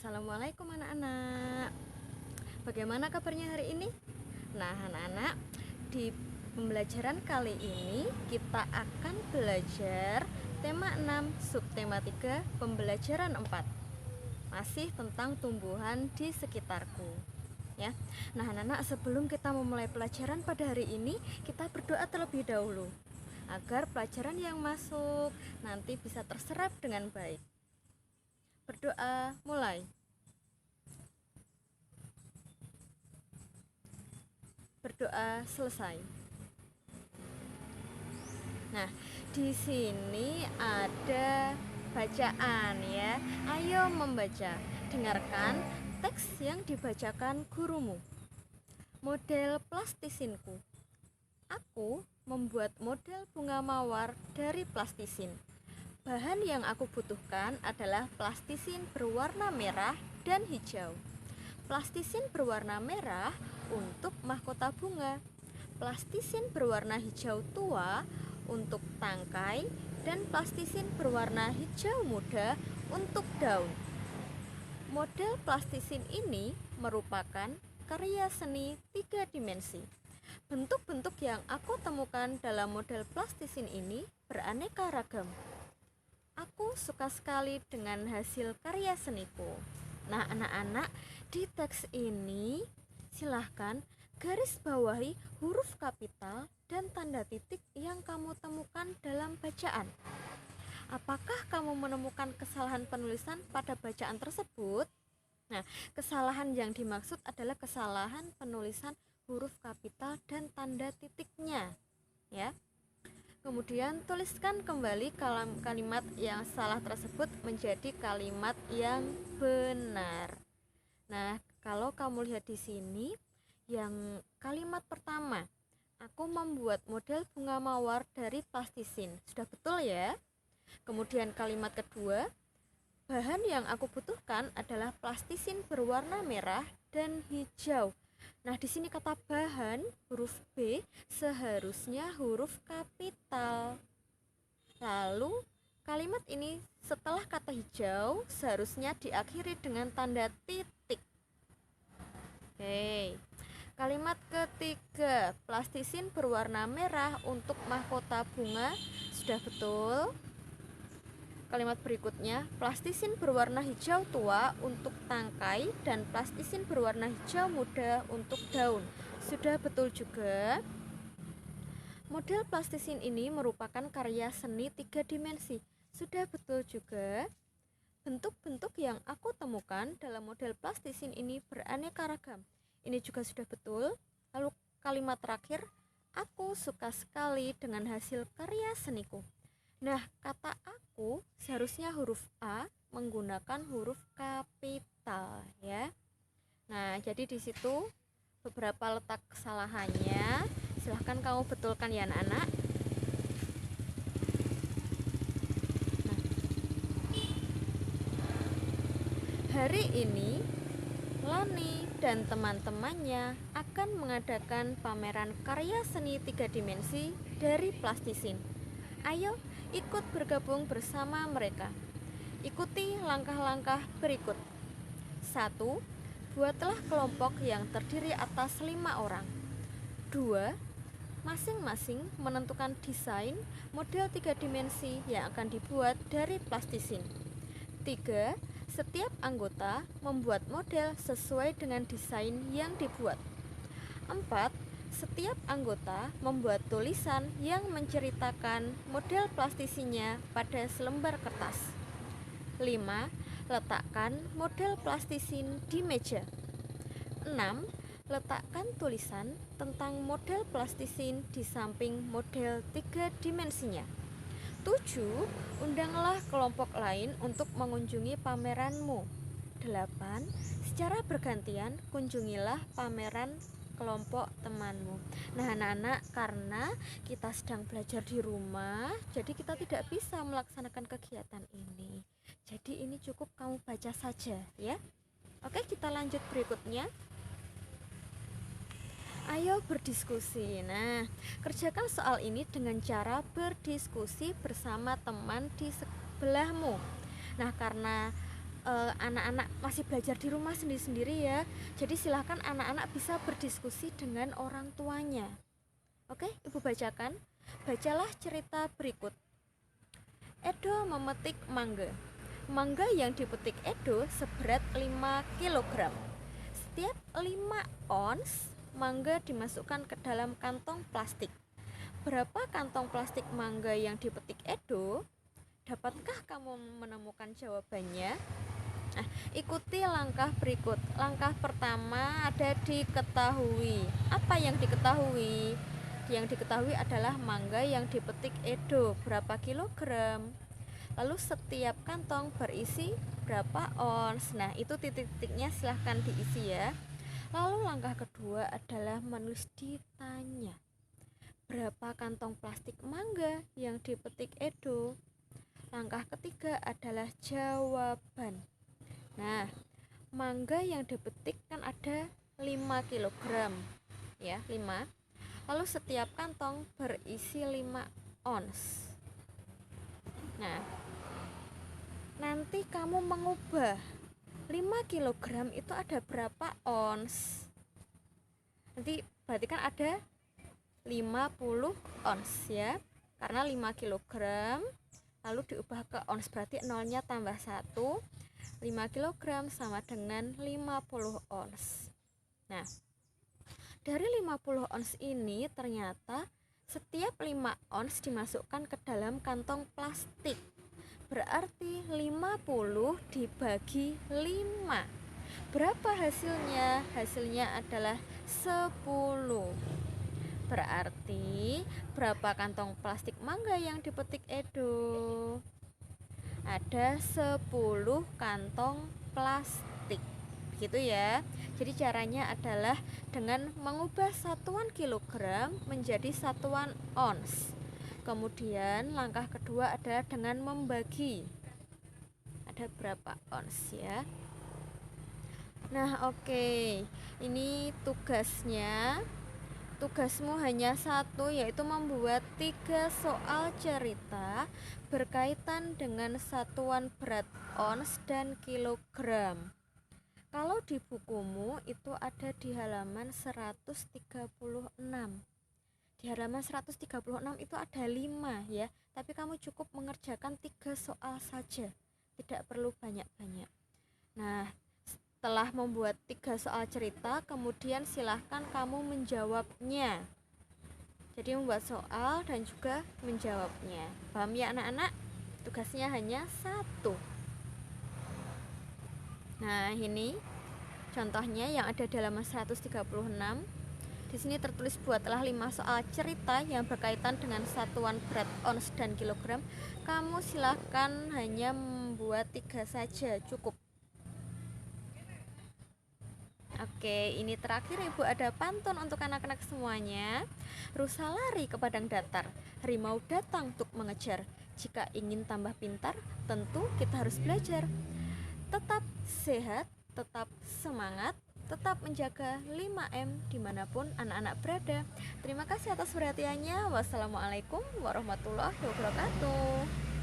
Assalamualaikum anak-anak. Bagaimana kabarnya hari ini? Nah anak-anak, di pembelajaran kali ini kita akan belajar tema 6, subtema 3, pembelajaran 4. Masih tentang tumbuhan di sekitarku ya. Nah anak-anak, sebelum kita memulai pelajaran pada hari ini, kita berdoa terlebih dahulu agar pelajaran yang masuk nanti bisa terserap dengan baik. Berdoa, mulai. Berdoa selesai. Nah, di sini ada bacaan ya. Ayo membaca. Dengarkan teks yang dibacakan gurumu. Model plastisinku. Aku membuat model bunga mawar dari plastisin. Bahan yang aku butuhkan adalah plastisin berwarna merah dan hijau. Plastisin berwarna merah untuk mahkota bunga, plastisin berwarna hijau tua untuk tangkai, dan plastisin berwarna hijau muda untuk daun. Model plastisin ini merupakan karya seni 3 dimensi. Bentuk-bentuk yang aku temukan dalam model plastisin ini beraneka ragam. Aku suka sekali dengan hasil karya seniku. Nah anak-anak, di teks ini silahkan garis bawahi huruf kapital dan tanda titik yang kamu temukan dalam bacaan. Apakah kamu menemukan kesalahan penulisan pada bacaan tersebut? Nah, kesalahan yang dimaksud adalah kesalahan penulisan huruf kapital dan tanda titiknya ya. Kemudian tuliskan kembali kalimat yang salah tersebut menjadi kalimat yang benar. Nah, kalau kamu lihat di sini, yang kalimat pertama, aku membuat model bunga mawar dari plastisin. Sudah betul ya? Kemudian kalimat kedua, bahan yang aku butuhkan adalah plastisin berwarna merah dan hijau. Nah, di sini kata bahan, huruf B seharusnya huruf kapital. Lalu, kalimat ini setelah kata hijau seharusnya diakhiri dengan tanda titik. Oke. Kalimat ketiga, plastisin berwarna merah untuk mahkota bunga. Sudah betul. Kalimat berikutnya, plastisin berwarna hijau tua untuk tangkai dan plastisin berwarna hijau muda untuk daun. Sudah betul juga. Model plastisin ini merupakan karya seni 3 dimensi. Sudah betul juga. Bentuk-bentuk yang aku temukan dalam model plastisin ini beraneka ragam. Ini juga sudah betul. Lalu kalimat terakhir, aku suka sekali dengan hasil karya seniku. Nah, kata aku seharusnya huruf A menggunakan huruf kapital ya. Nah, jadi di situ beberapa letak kesalahannya. Silahkan kamu betulkan ya anak-anak. Nah, hari ini Lani dan teman-temannya akan mengadakan pameran karya seni 3 dimensi dari plastisin. Ayo ikut bergabung bersama mereka. Ikuti langkah-langkah berikut. 1. Buatlah kelompok yang terdiri atas 5 orang. 2. Masing-masing menentukan desain model 3 dimensi yang akan dibuat dari plastisin. 3. Setiap anggota membuat model sesuai dengan desain yang dibuat. 4. Setiap anggota membuat tulisan yang menceritakan model plastisinya pada selembar kertas. 5. Letakkan model plastisin di meja. 6. Letakkan tulisan tentang model plastisin di samping model 3 dimensinya. 7. Undanglah kelompok lain untuk mengunjungi pameranmu. 8. Secara bergantian kunjungilah pameran kelompok temanmu. Nah anak-anak, karena kita sedang belajar di rumah, jadi kita tidak bisa melaksanakan kegiatan ini. Jadi ini cukup kamu baca saja ya. Oke, kita lanjut berikutnya. Ayo berdiskusi. Nah, kerjakan soal ini dengan cara berdiskusi bersama teman di sebelahmu. Nah, karena anak-anak masih belajar di rumah sendiri-sendiri ya. Jadi silahkan anak-anak bisa berdiskusi dengan orang tuanya. Oke, Ibu bacakan. Bacalah cerita berikut. Edo memetik mangga. Mangga yang dipetik Edo seberat 5 kg. Setiap 5 ons mangga dimasukkan ke dalam kantong plastik. Berapa kantong plastik mangga yang dipetik Edo? Dapatkah kamu menemukan jawabannya? Nah, ikuti langkah berikut. Langkah pertama ada diketahui. Apa yang diketahui? Yang diketahui adalah mangga yang dipetik Edo berapa kilogram. Lalu setiap kantong berisi berapa ons. Nah, itu titik-titiknya silahkan diisi ya. Lalu langkah kedua adalah menulis ditanya. Berapa kantong plastik mangga yang dipetik Edo? Langkah ketiga adalah jawaban. Nah, mangga yang dipetik kan ada 5 kg ya, 5. Lalu setiap kantong berisi 5 ons. Nah, nanti kamu mengubah 5 kg itu ada berapa ons. Nanti berarti kan ada 50 ons ya. Karena 5 kg lalu diubah ke ons, berarti nolnya tambah 1. 5 kg sama dengan 50 ons. Nah, dari 50 ons ini ternyata setiap 5 ons dimasukkan ke dalam kantong plastik. Berarti 50 dibagi 5. Berapa hasilnya? Hasilnya adalah 10. Berarti berapa kantong plastik mangga yang dipetik Edo? Ada 10 kantong plastik. Begitu ya. Jadi caranya adalah dengan mengubah satuan kilogram menjadi satuan ons. Kemudian langkah kedua adalah dengan membagi. Ada berapa ons ya? Nah, oke. Ini tugasnya. Tugasmu hanya satu, yaitu membuat 3 soal cerita berkaitan dengan satuan berat ons dan kilogram. Kalau di bukumu itu ada di halaman 136. Di halaman 136 itu ada 5 ya, tapi kamu cukup mengerjakan 3 soal saja, tidak perlu banyak-banyak. Nah, setelah membuat 3 soal cerita, kemudian silahkan kamu menjawabnya. Jadi membuat soal dan juga menjawabnya. Paham ya anak-anak? Tugasnya hanya 1. Nah, ini contohnya yang ada di halaman 136. Di sini tertulis buatlah 5 soal cerita yang berkaitan dengan satuan berat ons dan kilogram. Kamu silahkan hanya membuat 3 saja, cukup. Oke, ini terakhir Ibu ada pantun untuk anak-anak semuanya. Rusa lari ke padang datar, harimau datang untuk mengejar. Jika ingin tambah pintar, tentu kita harus belajar. Tetap sehat, tetap semangat, tetap menjaga 5M dimanapun anak-anak berada. Terima kasih atas perhatiannya. Wassalamualaikum warahmatullahi wabarakatuh.